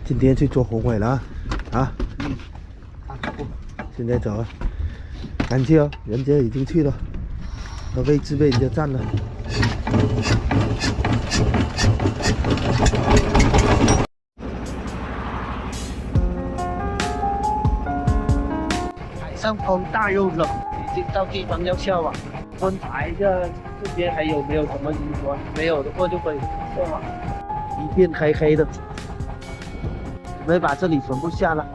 今天去做宏伟了啊！现在走啊，赶去哦，人家已经去了，那位置被人家占了。海上风大又冷，已经到地方要下网。观察一下这边还有没有什么渔船，没有的话就可以下网。一片黑黑的，准备把这里全部下了。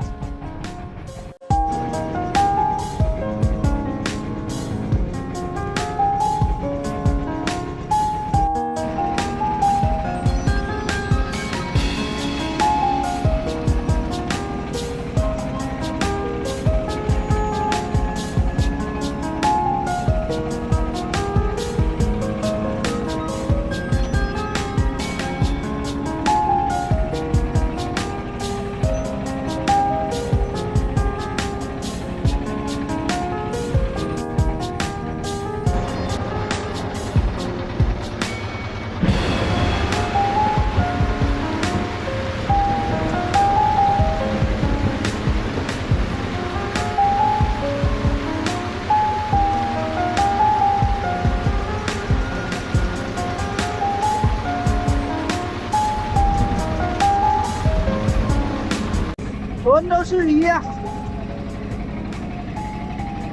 全都是鱼啊！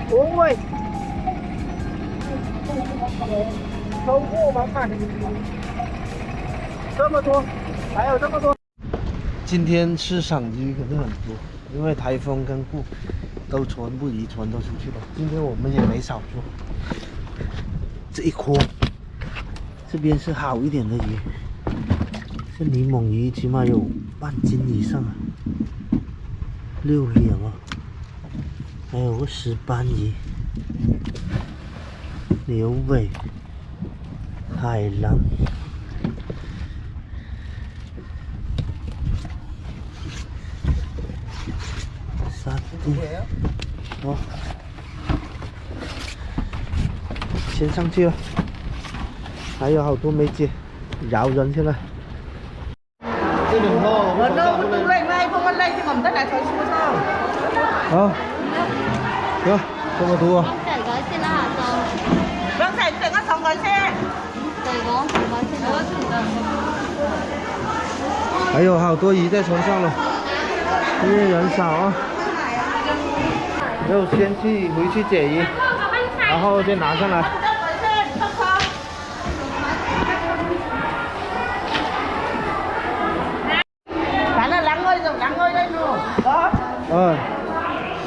宏伟，收获满满，这么多，还有这么多。今天市场鱼可是很多，因为台风跟雾都全部渔船都出去了。今天我们也没少做，这一筐，这边是好一点的鱼，这柠檬鱼起码有半斤以上啊。6两啊，还有个石斑鱼、牛尾、海蓝、沙丁。哦，先上去了，还有好多没接，饶人去了。好，哟，这么多啊！还有好多鱼在船上了，因为人少啊。就先回去解鱼，然后再拿上来。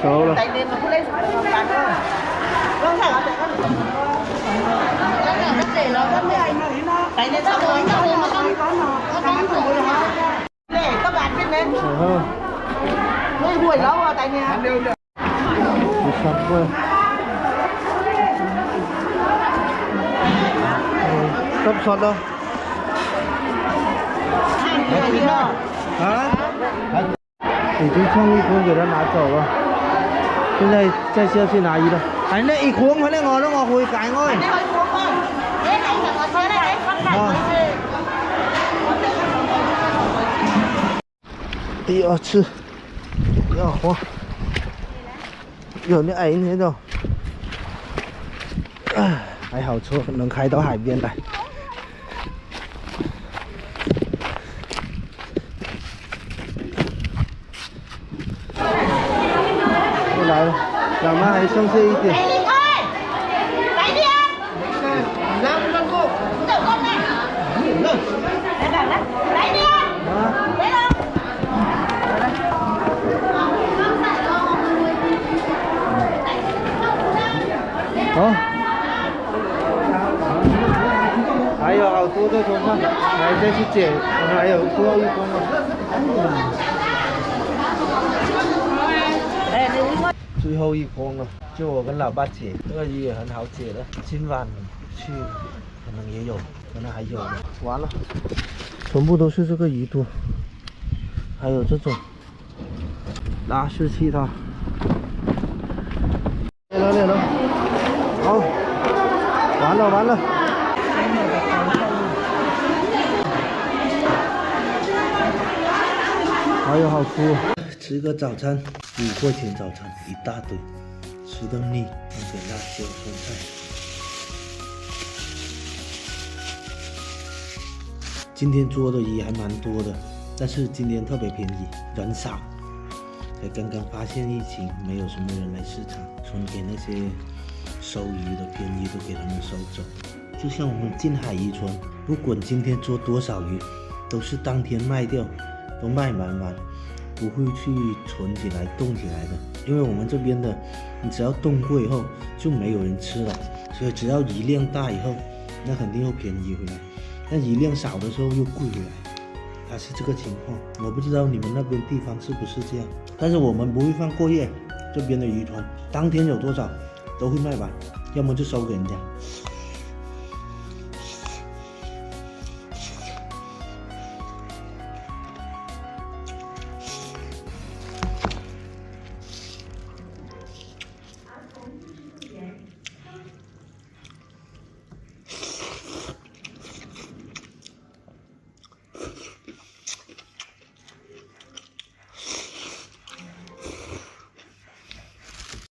熟了。các bạn biết đến. Nuôi buổi lâu rồi tại nhà. Sắp sọt đâu? Hả? Thì chúng không đi không người đã nã trổ rồi. Bây giờ chạy xe去拿鱼了。anh đây khuống phải ngồi nó ngồi hồi cái ngồi. 第二次要花，有那矮那种，还好车能开到海边来。又来了，咱们还剩下一点。哦，还有好多在船上，还在去捡，我们还有最后一筐了。最后一筐了，就我跟老爸解，这个鱼也很好解的。今晚去可能也有，可能还有的。完了，全部都是这个鱼多，还有这种拉式气它。来了。好，完了。还有好吃，吃个早餐，5块钱早餐一大堆，吃得腻，放点辣椒酸菜。今天捉的鱼还蛮多的，但是今天特别便宜，人少。才刚刚发现疫情，没有什么人来市场，传给那些收鱼的便宜都给他们收走。就像我们近海渔村，不管今天捉多少鱼，都是当天卖掉，都卖完，不会去存起来冻起来的。因为我们这边的，你只要冻过以后就没有人吃了，所以只要鱼量大以后，那肯定又便宜回来。但鱼量少的时候又贵回来，它是这个情况。我不知道你们那边地方是不是这样，但是我们不会放过夜，这边的渔船当天有多少都会卖完，要么就收给人家。